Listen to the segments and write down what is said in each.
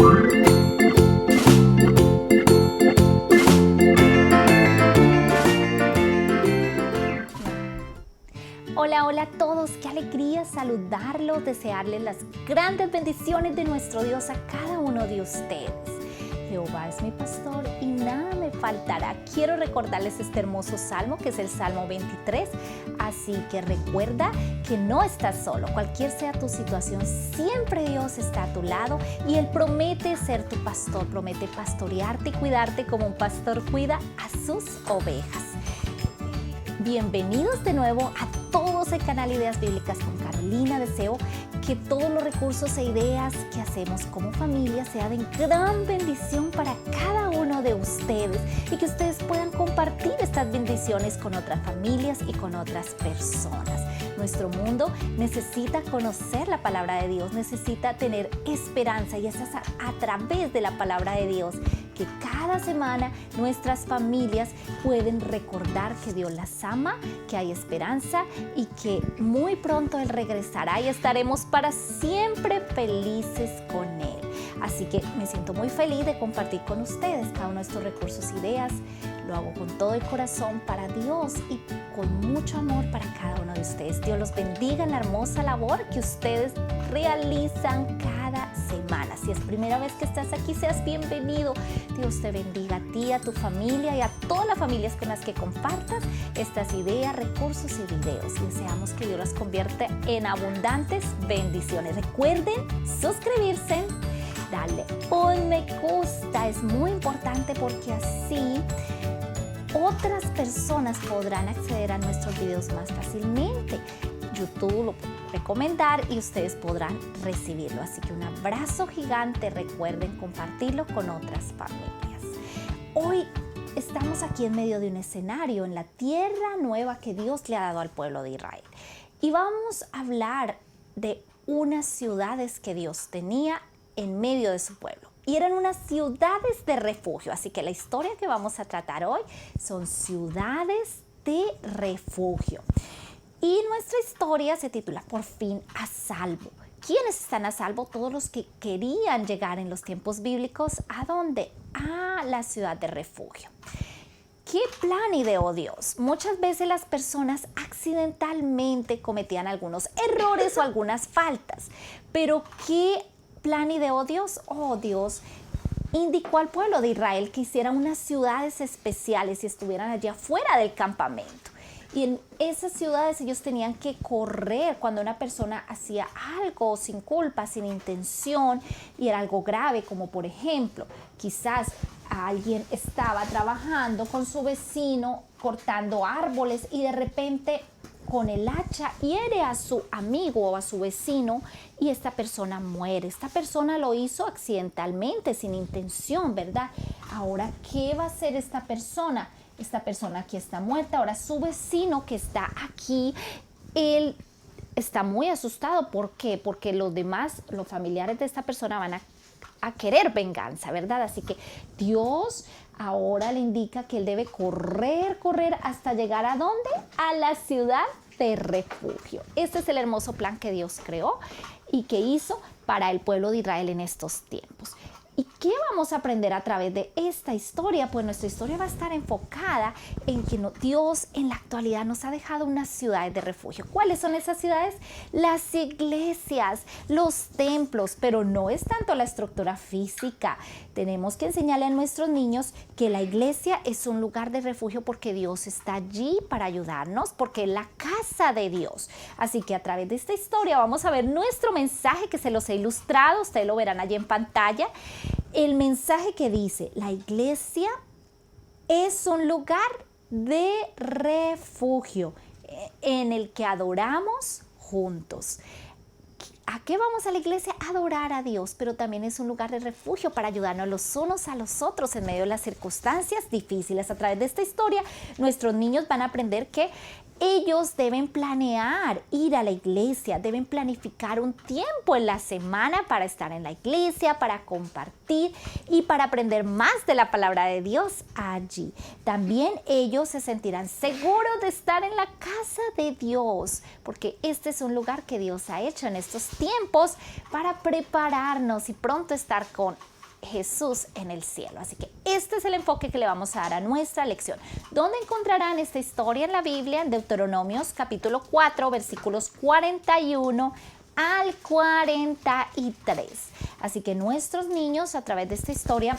Hola, hola a todos, qué alegría saludarlos, desearles las grandes bendiciones de nuestro Dios a cada uno de ustedes. Jehová es mi pastor y nada me faltará. Quiero recordarles este hermoso salmo que es el Salmo 23, así que recuerda que no estás solo. Cualquier sea tu situación, siempre Dios está a tu lado y Él promete ser tu pastor, promete pastorearte y cuidarte como un pastor cuida a sus ovejas. Bienvenidos de nuevo a todos el canal Ideas Bíblicas con Carolina. Deseo que todos los recursos e ideas que hacemos como familia sean de gran bendición para cada uno de ustedes y que ustedes puedan compartir estas bendiciones con otras familias y con otras personas. Nuestro mundo necesita conocer la palabra de Dios, necesita tener esperanza y es a través de la palabra de Dios que cada semana nuestras familias pueden recordar que Dios las ama, que hay esperanza y que muy pronto Él regresará y estaremos para siempre felices con Él. Así que me siento muy feliz de compartir con ustedes cada uno de estos recursos e ideas. Lo hago con todo el corazón para Dios y con mucho amor para cada uno de ustedes. Dios los bendiga en la hermosa labor que ustedes realizan cada semana. Si es primera vez que estás aquí, seas bienvenido. Dios te bendiga a ti, a tu familia y a todas las familias con las que compartas estas ideas, recursos y videos. Y deseamos que Dios las convierta en abundantes bendiciones. Recuerden suscribirse, darle un me gusta. Es muy importante porque así otras personas podrán acceder a nuestros videos más fácilmente. YouTube lo puede recomendar y ustedes podrán recibirlo. Así que un abrazo gigante. Recuerden compartirlo con otras familias. Hoy estamos aquí en medio de un escenario en la tierra nueva que Dios le ha dado al pueblo de Israel. Y vamos a hablar de unas ciudades que Dios tenía en medio de su pueblo. Y eran unas ciudades de refugio. Así que la historia que vamos a tratar hoy son ciudades de refugio. Y nuestra historia se titula Por fin a salvo. ¿Quiénes están a salvo? Todos los que querían llegar en los tiempos bíblicos. ¿A dónde? A la ciudad de refugio. ¿Qué plan ideó Dios? Muchas veces las personas accidentalmente cometían algunos errores o algunas faltas. Pero ¿qué plan ideó Dios? Oh, Dios indicó al pueblo de Israel que hicieran unas ciudades especiales y estuvieran allí afuera del campamento. Y en esas ciudades ellos tenían que correr cuando una persona hacía algo sin culpa, sin intención, y era algo grave, como por ejemplo, quizás alguien estaba trabajando con su vecino cortando árboles y de repente con el hacha hiere a su amigo o a su vecino y esta persona muere. Esta persona lo hizo accidentalmente, sin intención, ¿verdad? Ahora, ¿qué va a hacer esta persona? Esta persona aquí está muerta. Ahora su vecino que está aquí, él está muy asustado. ¿Por qué? Porque los demás, los familiares de esta persona van a querer venganza, ¿verdad? Así que Dios ahora le indica que él debe correr hasta llegar ¿a dónde? A la ciudad de refugio. Este es el hermoso plan que Dios creó y que hizo para el pueblo de Israel en estos tiempos. ¿Y qué vamos a aprender a través de esta historia? Pues nuestra historia va a estar enfocada en que Dios en la actualidad nos ha dejado unas ciudades de refugio. ¿Cuáles son esas ciudades? Las iglesias, los templos, pero no es tanto la estructura física. Tenemos que enseñarle a nuestros niños que la iglesia es un lugar de refugio porque Dios está allí para ayudarnos, porque es la casa de Dios. Así que a través de esta historia vamos a ver nuestro mensaje que se los he ilustrado. Ustedes lo verán allí en pantalla. El mensaje que dice, la iglesia es un lugar de refugio en el que adoramos juntos. ¿A qué vamos a la iglesia? A adorar a Dios, pero también es un lugar de refugio para ayudarnos los unos a los otros en medio de las circunstancias difíciles. A través de esta historia, nuestros niños van a aprender que Ellos deben planear ir a la iglesia, deben planificar un tiempo en la semana para estar en la iglesia, para compartir y para aprender más de la palabra de Dios allí. También ellos se sentirán seguros de estar en la casa de Dios, porque este es un lugar que Dios ha hecho en estos tiempos para prepararnos y pronto estar con Jesús en el cielo. Así que este es el enfoque que le vamos a dar a nuestra lección. ¿Dónde encontrarán esta historia en la Biblia? En Deuteronomios capítulo 4, versículos 41 al 43. Así que nuestros niños a través de esta historia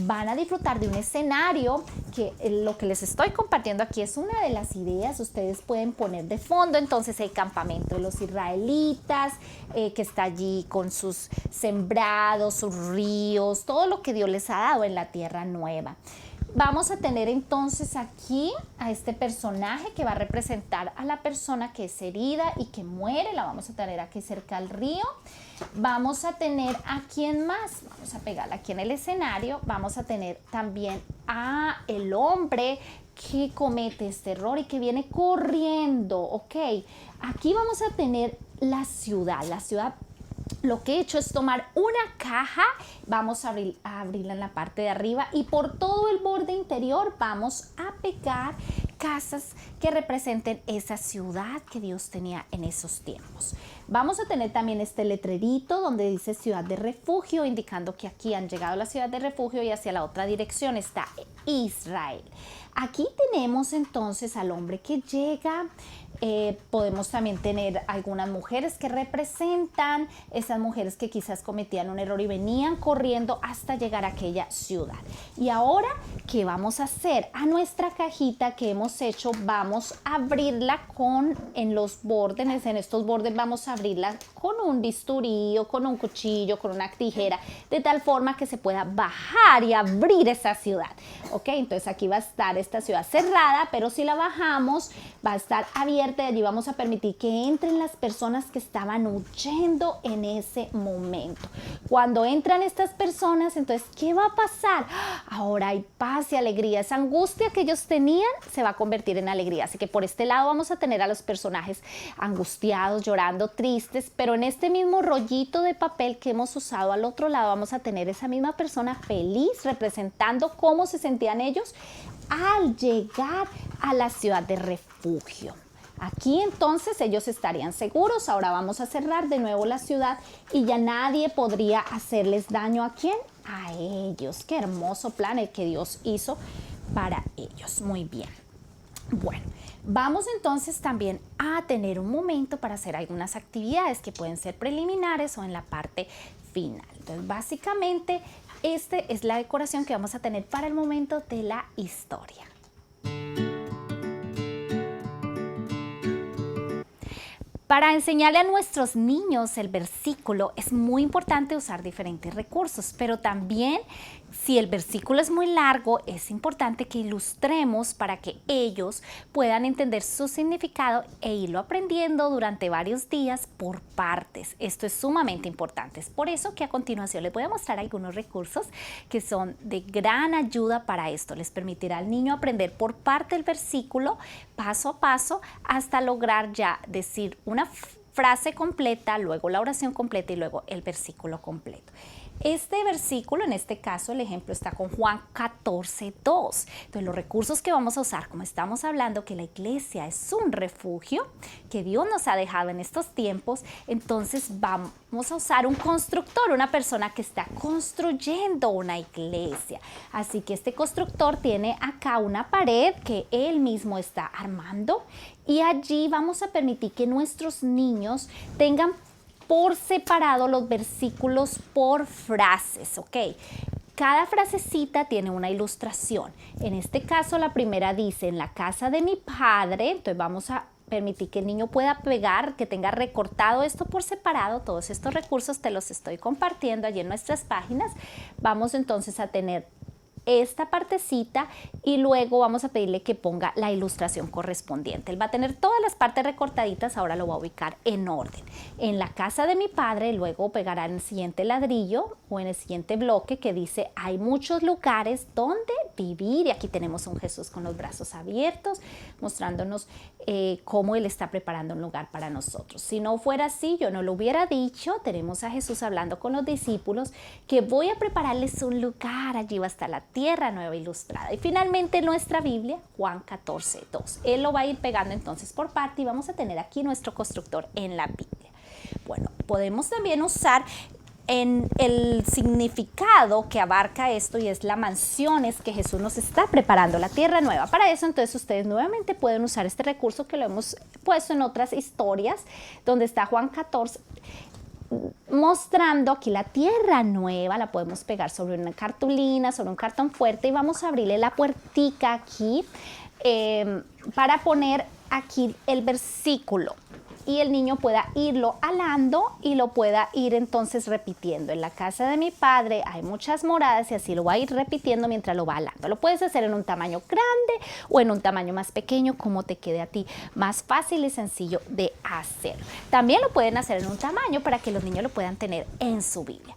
van a disfrutar de un escenario que lo que les estoy compartiendo aquí es una de las ideas. Ustedes pueden poner de fondo entonces el campamento de los israelitas que está allí con sus sembrados, sus ríos, todo lo que Dios les ha dado en la tierra nueva. Vamos a tener entonces aquí a este personaje que va a representar a la persona que es herida y que muere. La vamos a tener aquí cerca al río. Vamos a tener a quién más. Vamos a pegarla aquí en el escenario. Vamos a tener también a el hombre que comete este error y que viene corriendo. Ok, aquí vamos a tener la ciudad. La ciudad. Lo que he hecho es tomar una caja, vamos a abrirla en la parte de arriba y por todo el borde interior vamos a pegar casas que representen esa ciudad que Dios tenía en esos tiempos. Vamos a tener también este letrerito donde dice ciudad de refugio, indicando que aquí han llegado a la ciudad de refugio y hacia la otra dirección está Israel. Aquí tenemos entonces al hombre que llega. Podemos también tener algunas mujeres que representan esas mujeres que quizás cometían un error y venían corriendo hasta llegar a aquella ciudad. Y ahora, ¿qué vamos a hacer? A nuestra cajita que hemos hecho, vamos a abrirla en los bordes, en estos bordes vamos a abrirla con un bisturí o con un cuchillo, con una tijera, de tal forma que se pueda bajar y abrir esa ciudad. Ok, entonces aquí va a estar esta ciudad cerrada, pero si la bajamos va a estar abierta y allí vamos a permitir que entren las personas que estaban huyendo en ese momento. Cuando entran estas personas, entonces, ¿qué va a pasar? Ahora hay paz y alegría. Esa angustia que ellos tenían se va a convertir en alegría. Así que por este lado vamos a tener a los personajes angustiados, llorando, tristes, pero en este mismo rollito de papel que hemos usado al otro lado vamos a tener esa misma persona feliz representando cómo se sentían ellos al llegar a la ciudad de refugio. Aquí entonces ellos estarían seguros. Ahora vamos a cerrar de nuevo la ciudad y ya nadie podría hacerles daño. ¿A quién? A ellos. Qué hermoso plan el que Dios hizo para ellos. Muy bien. Bueno, vamos entonces también a tener un momento para hacer algunas actividades que pueden ser preliminares o en la parte final. Entonces, básicamente, esta es la decoración que vamos a tener para el momento de la historia. Para enseñarle a nuestros niños el versículo es muy importante usar diferentes recursos, pero también si el versículo es muy largo, es importante que ilustremos para que ellos puedan entender su significado e irlo aprendiendo durante varios días por partes. Esto es sumamente importante. Es por eso que a continuación les voy a mostrar algunos recursos que son de gran ayuda para esto. Les permitirá al niño aprender por parte el versículo, paso a paso, hasta lograr ya decir una frase completa, luego la oración completa y luego el versículo completo. Este versículo, en este caso, el ejemplo está con Juan 14:2. Entonces, los recursos que vamos a usar, como estamos hablando que la iglesia es un refugio que Dios nos ha dejado en estos tiempos, entonces vamos a usar un constructor, una persona que está construyendo una iglesia. Así que este constructor tiene acá una pared que él mismo está armando y allí vamos a permitir que nuestros niños tengan por separado los versículos por frases, ¿ok? Cada frasecita tiene una ilustración. En este caso, la primera dice, en la casa de mi padre, entonces vamos a permitir que el niño pueda pegar, que tenga recortado esto por separado. Todos estos recursos te los estoy compartiendo allí en nuestras páginas. Vamos entonces a tener esta partecita y luego vamos a pedirle que ponga la ilustración correspondiente. Él va a tener todas las partes recortaditas, ahora lo va a ubicar en orden. En la casa de mi padre, luego pegará en el siguiente ladrillo o en el siguiente bloque que dice hay muchos lugares donde vivir, y aquí tenemos un Jesús con los brazos abiertos mostrándonos cómo Él está preparando un lugar para nosotros. Si no fuera así, yo no lo hubiera dicho. Tenemos a Jesús hablando con los discípulos que voy a prepararles un lugar, allí va a estar la tierra nueva ilustrada. Y finalmente nuestra Biblia, Juan 14:2. Él lo va a ir pegando entonces por parte y vamos a tener aquí nuestro constructor en la Biblia. Bueno, podemos también usar en el significado que abarca esto, y es la mansión, es que Jesús nos está preparando la tierra nueva. Para eso entonces ustedes nuevamente pueden usar este recurso que lo hemos puesto en otras historias, donde está Juan 14 mostrando aquí la tierra nueva. La podemos pegar sobre una cartulina, sobre un cartón fuerte, y vamos a abrirle la puertica aquí para poner aquí el versículo, y el niño pueda irlo alando y lo pueda ir entonces repitiendo. En la casa de mi padre hay muchas moradas, y así lo va a ir repitiendo mientras lo va alando. Lo puedes hacer en un tamaño grande o en un tamaño más pequeño, como te quede a ti más fácil y sencillo de hacer. También lo pueden hacer en un tamaño para que los niños lo puedan tener en su Biblia.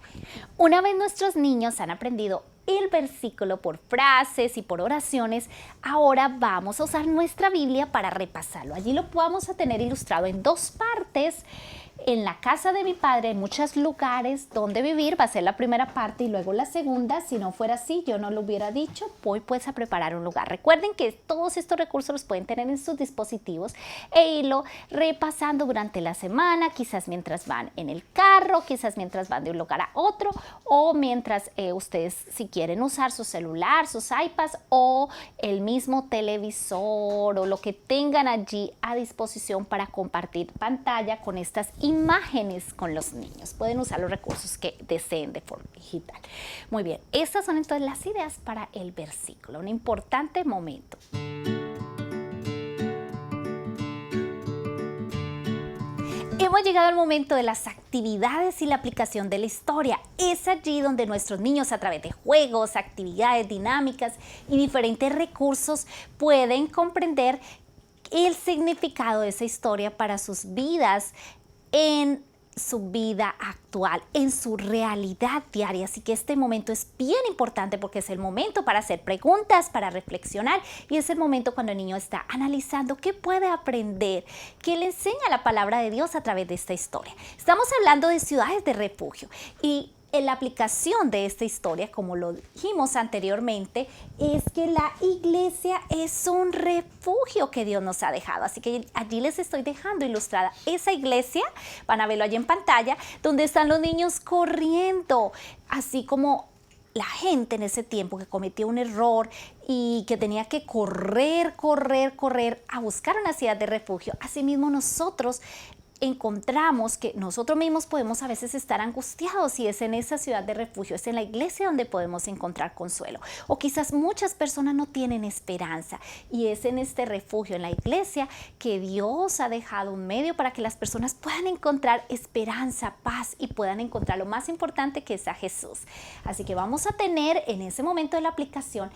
Una vez nuestros niños han aprendido el versículo por frases y por oraciones, ahora vamos a usar nuestra Biblia para repasarlo. Allí lo vamos a tener ilustrado en dos partes. En la casa de mi padre hay muchos lugares donde vivir, va a ser la primera parte y luego la segunda. Si no fuera así, yo no lo hubiera dicho. Voy pues a preparar un lugar. Recuerden que todos estos recursos los pueden tener en sus dispositivos e irlo repasando durante la semana, quizás mientras van en el carro, quizás mientras van de un lugar a otro, o mientras ustedes, si quieren usar su celular, sus iPads o el mismo televisor o lo que tengan allí a disposición para compartir pantalla con estas imágenes con los niños. Pueden usar los recursos que deseen de forma digital. Muy bien, estas son entonces las ideas para el versículo, un importante momento. Hemos llegado al momento de las actividades y la aplicación de la historia. Es allí donde nuestros niños, a través de juegos, actividades dinámicas y diferentes recursos, pueden comprender el significado de esa historia para sus vidas, en su vida actual, en su realidad diaria. Así que este momento es bien importante porque es el momento para hacer preguntas, para reflexionar, y es el momento cuando el niño está analizando qué puede aprender, qué le enseña la palabra de Dios a través de esta historia. Estamos hablando de ciudades de refugio, y en la aplicación de esta historia, como lo dijimos anteriormente, es que la iglesia es un refugio que Dios nos ha dejado. Así que allí les estoy dejando ilustrada esa iglesia, van a verlo allí en pantalla, donde están los niños corriendo, así como la gente en ese tiempo que cometió un error y que tenía que correr a buscar una ciudad de refugio. Asimismo, nosotros encontramos que nosotros mismos podemos a veces estar angustiados, y es en esa ciudad de refugio, es en la iglesia donde podemos encontrar consuelo. O quizás muchas personas no tienen esperanza, y es en este refugio, en la iglesia, que Dios ha dejado un medio para que las personas puedan encontrar esperanza, paz, y puedan encontrar lo más importante, que es a Jesús. Así que vamos a tener en ese momento de la aplicación,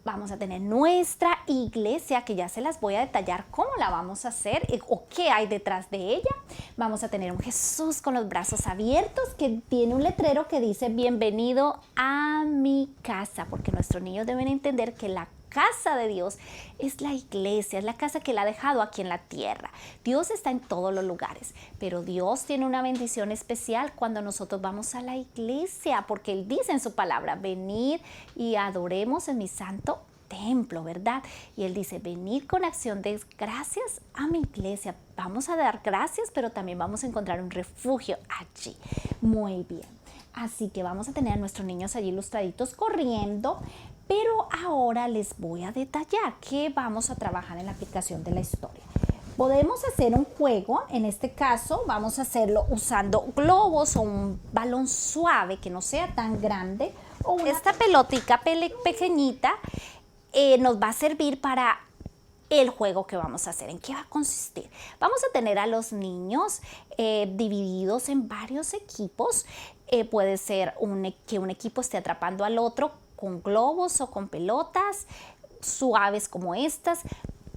vamos a tener nuestra iglesia, que ya se las voy a detallar cómo la vamos a hacer o qué hay detrás de ella. Vamos a tener un Jesús con los brazos abiertos, que tiene un letrero que dice bienvenido a mi casa, porque nuestros niños deben entender que la casa de Dios es la iglesia, es la casa que Él ha dejado aquí en la tierra. Dios está en todos los lugares, pero Dios tiene una bendición especial cuando nosotros vamos a la iglesia, porque Él dice en su palabra, venid y adoremos en mi santo templo, ¿verdad? Y Él dice, venid con acción de gracias a mi iglesia. Vamos a dar gracias, pero también vamos a encontrar un refugio allí. Muy bien. Así que vamos a tener a nuestros niños allí ilustraditos corriendo, pero ahora les voy a detallar qué vamos a trabajar en la aplicación de la historia. Podemos hacer un juego, en este caso vamos a hacerlo usando globos o un balón suave que no sea tan grande, o esta pelotica pequeñita nos va a servir para el juego que vamos a hacer. ¿En qué va a consistir? Vamos a tener a los niños divididos en varios equipos. Puede ser que un equipo esté atrapando al otro con globos o con pelotas suaves como estas.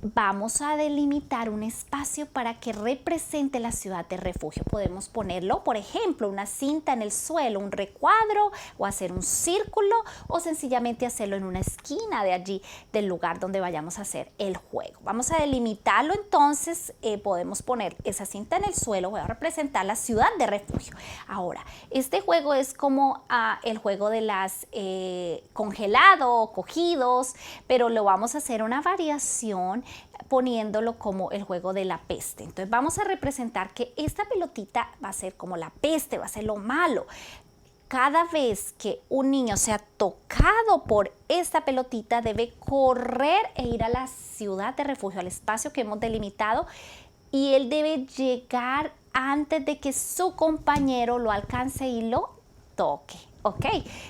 vamos a delimitar un espacio para que represente la ciudad de refugio. Podemos ponerlo, por ejemplo, una cinta en el suelo, un recuadro, o hacer un círculo, o sencillamente hacerlo en una esquina de allí, del lugar donde vayamos a hacer el juego. Vamos a delimitarlo entonces, podemos poner esa cinta en el suelo, voy a representar la ciudad de refugio. Ahora, este juego es como el juego de las congelado, cogidos, pero lo vamos a hacer una variación poniéndolo como el juego de la peste. Entonces vamos a representar que esta pelotita va a ser como la peste, va a ser lo malo. Cada vez que un niño sea tocado por esta pelotita, debe correr e ir a la ciudad de refugio, al espacio que hemos delimitado, y él debe llegar antes de que su compañero lo alcance y lo toque. ¿Ok?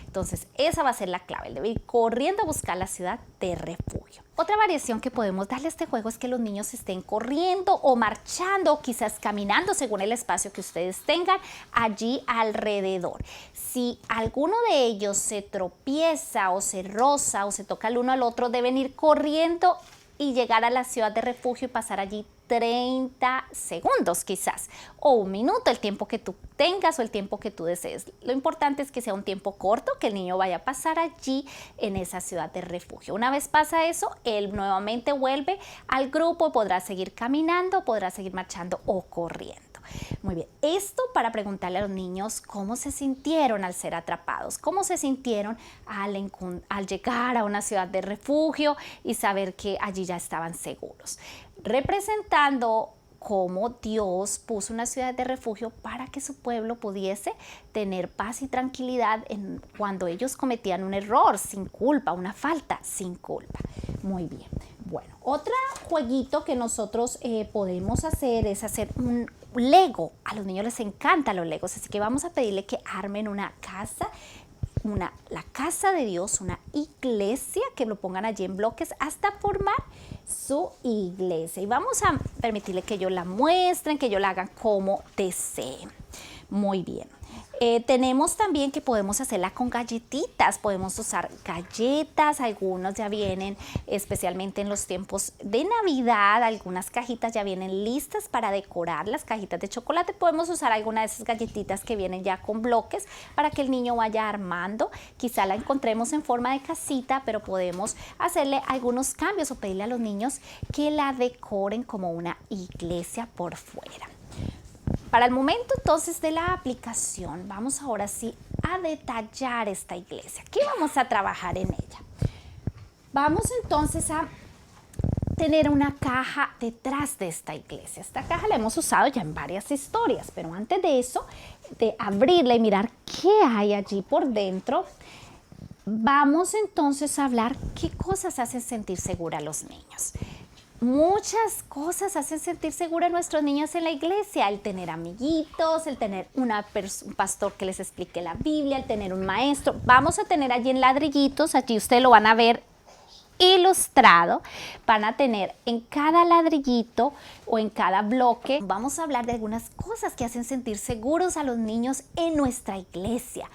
Entonces esa va a ser la clave, él debe ir corriendo a buscar la ciudad de refugio. Otra variación que podemos darle a este juego es que los niños estén corriendo o marchando o quizás caminando según el espacio que ustedes tengan allí alrededor. Si alguno de ellos se tropieza o se roza o se toca el uno al otro, deben ir corriendo y llegar a la ciudad de refugio y pasar allí 30 segundos quizás, o un minuto, el tiempo que tú tengas o el tiempo que tú desees. Lo importante es que sea un tiempo corto, que el niño vaya a pasar allí en esa ciudad de refugio. Una vez pasa eso, él nuevamente vuelve al grupo, podrá seguir caminando, podrá seguir marchando o corriendo. Muy bien, esto para preguntarle a los niños cómo se sintieron al ser atrapados, cómo se sintieron al llegar a una ciudad de refugio y saber que allí ya estaban seguros, representando cómo Dios puso una ciudad de refugio para que su pueblo pudiese tener paz y tranquilidad cuando ellos cometían un error sin culpa, una falta sin culpa. Muy bien. Bueno, otro jueguito que nosotros podemos hacer es hacer un Lego. A los niños les encantan los Legos, así que vamos a pedirle que armen una casa, la casa de Dios, una iglesia, que lo pongan allí en bloques hasta formar su iglesia. Y vamos a permitirle que ellos la muestren, que ellos la hagan como deseen. Muy bien. Tenemos también que podemos hacerla con galletitas, podemos usar galletas, algunos ya vienen, especialmente en los tiempos de Navidad, algunas cajitas ya vienen listas para decorar las cajitas de chocolate. Podemos usar alguna de esas galletitas que vienen ya con bloques para que el niño vaya armando. Quizá la encontremos en forma de casita, pero podemos hacerle algunos cambios o pedirle a los niños que la decoren como una iglesia por fuera. Para el momento entonces de la aplicación, vamos ahora sí a detallar esta iglesia. ¿Qué vamos a trabajar en ella? Vamos entonces a tener una caja detrás de esta iglesia. Esta caja la hemos usado ya en varias historias, pero antes de eso, de abrirla y mirar qué hay allí por dentro, vamos entonces a hablar qué cosas hacen sentir segura a los niños. Muchas cosas hacen sentir segura a nuestros niños en la iglesia, el tener amiguitos, el tener un pastor que les explique la Biblia, el tener un maestro. Vamos a tener allí en ladrillitos, allí ustedes lo van a ver ilustrado, van a tener en cada ladrillito o en cada bloque, vamos a hablar de algunas cosas que hacen sentir seguros a los niños en nuestra iglesia.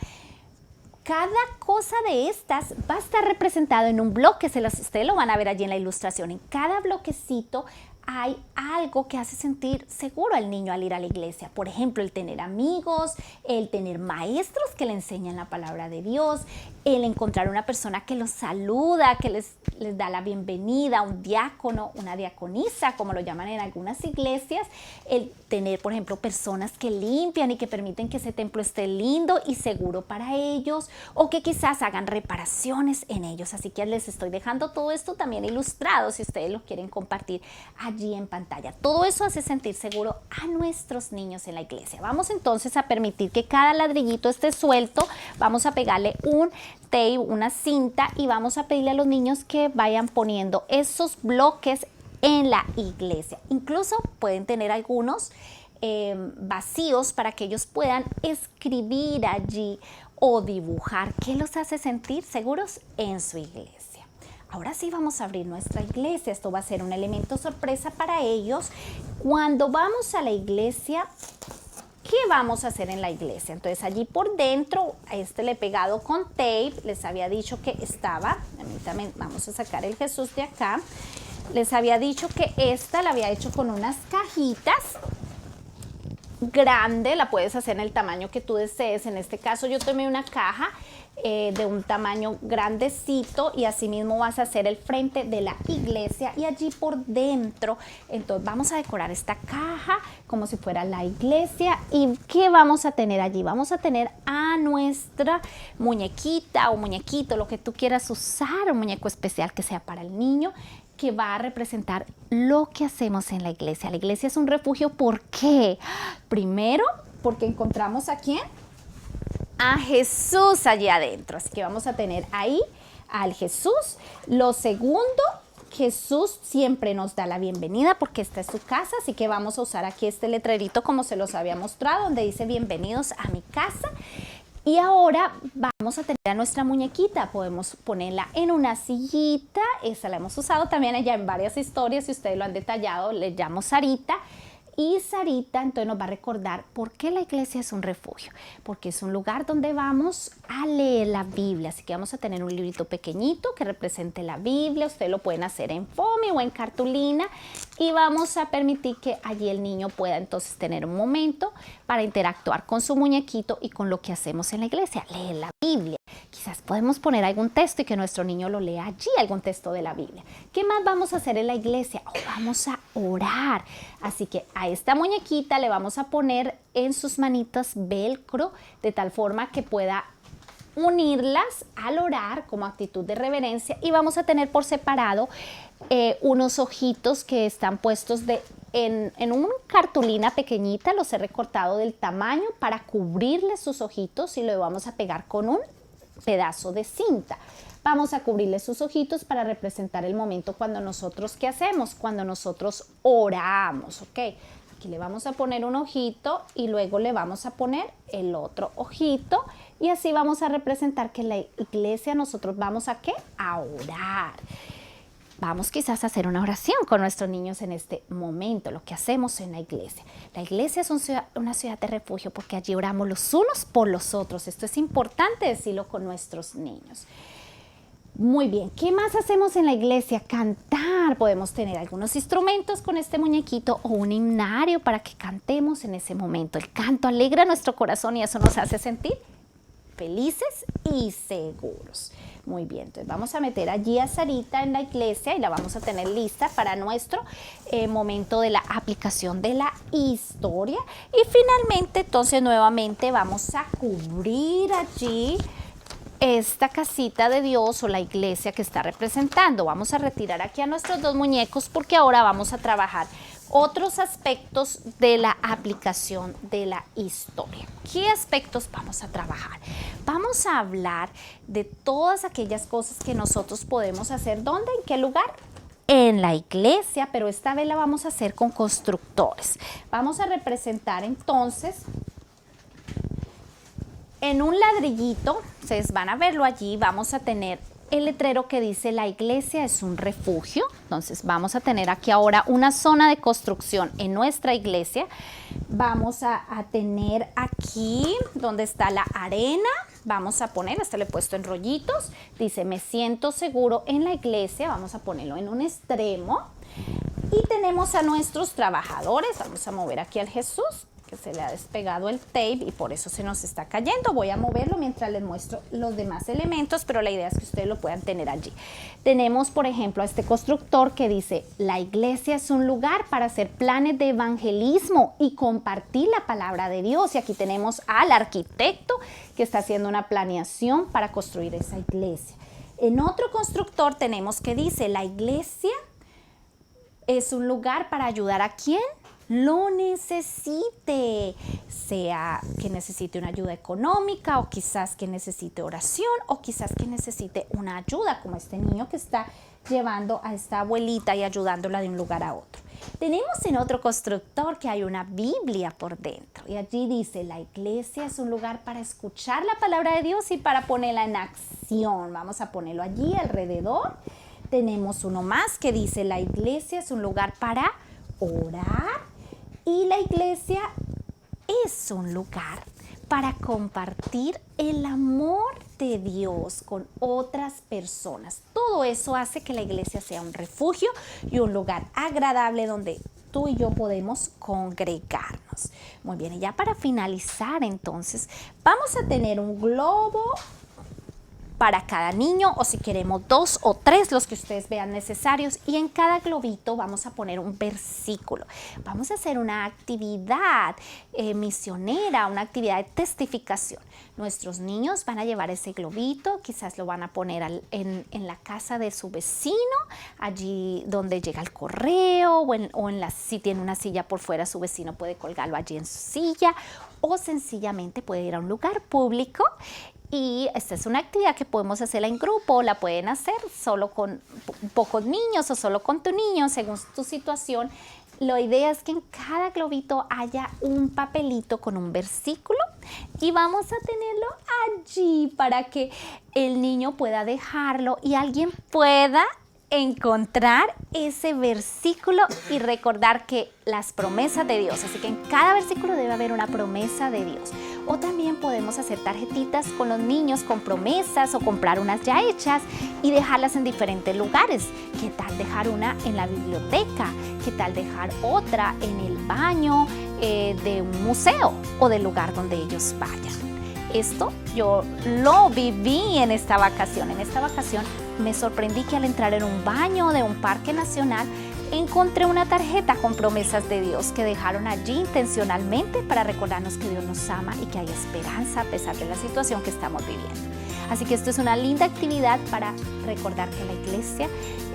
Cada cosa de estas va a estar representado en un bloque, ustedes lo van a ver allí en la ilustración. En cada bloquecito hay algo que hace sentir seguro al niño al ir a la iglesia. Por ejemplo, el tener amigos, el tener maestros que le enseñan la palabra de Dios, el encontrar una persona que los saluda, que les da la bienvenida, un diácono, una diaconisa, como lo llaman en algunas iglesias, el tener, por ejemplo, personas que limpian y que permiten que ese templo esté lindo y seguro para ellos, o que quizás hagan reparaciones en ellos. Así que les estoy dejando todo esto también ilustrado, si ustedes lo quieren compartir allí en pantalla. Todo eso hace sentir seguro a nuestros niños en la iglesia. Vamos entonces a permitir que cada ladrillito esté suelto, vamos a pegarle un tape, una cinta, y vamos a pedirle a los niños que vayan poniendo esos bloques en la iglesia. Incluso pueden tener algunos vacíos para que ellos puedan escribir allí o dibujar qué los hace sentir seguros en su iglesia. Ahora sí vamos a abrir nuestra iglesia. Esto va a ser un elemento sorpresa para ellos. Cuando vamos a la iglesia, ¿qué vamos a hacer en la iglesia? Entonces allí por dentro, a este le he pegado con tape, les había dicho que estaba, también vamos a sacar el Jesús de acá. Les había dicho que esta la había hecho con unas cajitas grande, la puedes hacer en el tamaño que tú desees. En este caso yo tomé una caja de un tamaño grandecito y así mismo vas a hacer el frente de la iglesia y allí por dentro. Entonces vamos a decorar esta caja como si fuera la iglesia. ¿Y qué vamos a tener allí? Vamos a tener a nuestra muñequita o muñequito, lo que tú quieras usar, un muñeco especial que sea para el niño, que va a representar lo que hacemos en la iglesia. La iglesia es un refugio, ¿por qué? Primero, porque encontramos ¿a quién? A Jesús allí adentro. Así que vamos a tener ahí al Jesús. Lo segundo, Jesús siempre nos da la bienvenida porque esta es su casa, así que vamos a usar aquí este letrerito como se los había mostrado, donde dice bienvenidos a mi casa. Y ahora vamos a tener a nuestra muñequita, podemos ponerla en una sillita, esa la hemos usado también allá en varias historias, si ustedes lo han detallado, le llamo Sarita. Y Sarita entonces nos va a recordar por qué la iglesia es un refugio, porque es un lugar donde vamos a leer la Biblia, así que vamos a tener un librito pequeñito que represente la Biblia, ustedes lo pueden hacer en foamy o en cartulina y vamos a permitir que allí el niño pueda entonces tener un momento para interactuar con su muñequito y con lo que hacemos en la iglesia, leer la Biblia. Quizás podemos poner algún texto y que nuestro niño lo lea allí, algún texto de la Biblia. ¿Qué más vamos a hacer en la iglesia? Vamos a orar. Así que a esta muñequita le vamos a poner en sus manitas velcro de tal forma que pueda unirlas al orar como actitud de reverencia y vamos a tener por separado unos ojitos que están puestos en una cartulina pequeñita, los he recortado del tamaño para cubrirle sus ojitos y lo vamos a pegar con un pedazo de cinta. Vamos a cubrirle sus ojitos para representar el momento cuando nosotros, ¿qué hacemos? Cuando nosotros oramos, ¿ok? Aquí le vamos a poner un ojito y luego le vamos a poner el otro ojito y así vamos a representar que en la iglesia nosotros vamos ¿a qué? A orar. Vamos quizás a hacer una oración con nuestros niños en este momento, lo que hacemos en la iglesia. La iglesia es una ciudad de refugio porque allí oramos los unos por los otros. Esto es importante decirlo con nuestros niños. Muy bien, ¿qué más hacemos en la iglesia? Cantar. Podemos tener algunos instrumentos con este muñequito o un himnario para que cantemos en ese momento. El canto alegra nuestro corazón y eso nos hace sentir felices y seguros. Muy bien, entonces vamos a meter allí a Sarita en la iglesia y la vamos a tener lista para nuestro momento de la aplicación de la historia. Y finalmente, entonces nuevamente vamos a cubrir allí esta casita de Dios o la iglesia que está representando. Vamos a retirar aquí a nuestros dos muñecos porque ahora vamos a trabajar otros aspectos de la aplicación de la historia. ¿Qué aspectos vamos a trabajar? Vamos a hablar de todas aquellas cosas que nosotros podemos hacer. ¿Dónde? ¿En qué lugar? En la iglesia, pero esta vez la vamos a hacer con constructores. Vamos a representar entonces en un ladrillito, ustedes van a verlo allí, vamos a tener el letrero que dice la iglesia es un refugio. Entonces vamos a tener aquí ahora una zona de construcción en nuestra iglesia. Vamos a tener aquí donde está la arena, vamos a poner, este le he puesto en rollitos, dice me siento seguro en la iglesia, vamos a ponerlo en un extremo. Y tenemos a nuestros trabajadores, vamos a mover aquí al Jesús, que se le ha despegado el tape y por eso se nos está cayendo. Voy a moverlo mientras les muestro los demás elementos, pero la idea es que ustedes lo puedan tener allí. Tenemos, por ejemplo, a este constructor que dice, la iglesia es un lugar para hacer planes de evangelismo y compartir la palabra de Dios. Y aquí tenemos al arquitecto que está haciendo una planeación para construir esa iglesia. En otro constructor tenemos que dice, la iglesia es un lugar para ayudar a ¿quién? Lo necesite, sea que necesite una ayuda económica o quizás que necesite oración o quizás que necesite una ayuda como este niño que está llevando a esta abuelita y ayudándola de un lugar a otro. Tenemos en otro constructor que hay una Biblia por dentro y allí dice la iglesia es un lugar para escuchar la palabra de Dios y para ponerla en acción. Vamos a ponerlo allí alrededor. Tenemos uno más que dice la iglesia es un lugar para orar. Y la iglesia es un lugar para compartir el amor de Dios con otras personas. Todo todo eso hace que la iglesia sea un refugio y un lugar agradable donde tú y yo podemos congregarnos. Muy bien, y ya para finalizar entonces, vamos a tener un globo para cada niño, o si queremos 2 o 3, los que ustedes vean necesarios, y en cada globito vamos a poner un versículo. Vamos a hacer una actividad misionera, una actividad de testificación. Nuestros niños van a llevar ese globito, quizás lo van a poner en la casa de su vecino, allí donde llega el correo, si tiene una silla por fuera, su vecino puede colgarlo allí en su silla, o sencillamente puede ir a un lugar público. Y esta es una actividad que podemos hacerla en grupo, la pueden hacer solo con pocos niños o solo con tu niño, según tu situación. La idea es que en cada globito haya un papelito con un versículo y vamos a tenerlo allí para que el niño pueda dejarlo y alguien pueda encontrar ese versículo y recordar que las promesas de Dios, así que en cada versículo debe haber una promesa de Dios. O también podemos hacer tarjetitas con los niños con promesas o comprar unas ya hechas y dejarlas en diferentes lugares. ¿Qué tal dejar una en la biblioteca? ¿Qué tal dejar otra en el baño de un museo o del lugar donde ellos vayan? Esto yo lo viví en esta vacación. En esta vacación me sorprendí que al entrar en un baño de un parque nacional encontré una tarjeta con promesas de Dios que dejaron allí intencionalmente para recordarnos que Dios nos ama y que hay esperanza a pesar de la situación que estamos viviendo. Así que esto es una linda actividad para recordar que la iglesia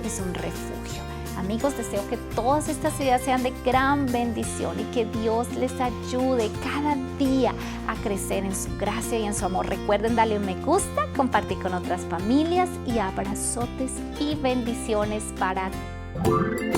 es un refugio. Amigos, deseo que todas estas ideas sean de gran bendición y que Dios les ayude cada día a crecer en su gracia y en su amor. Recuerden darle un me gusta, compartir con otras familias y abrazotes y bendiciones para ti.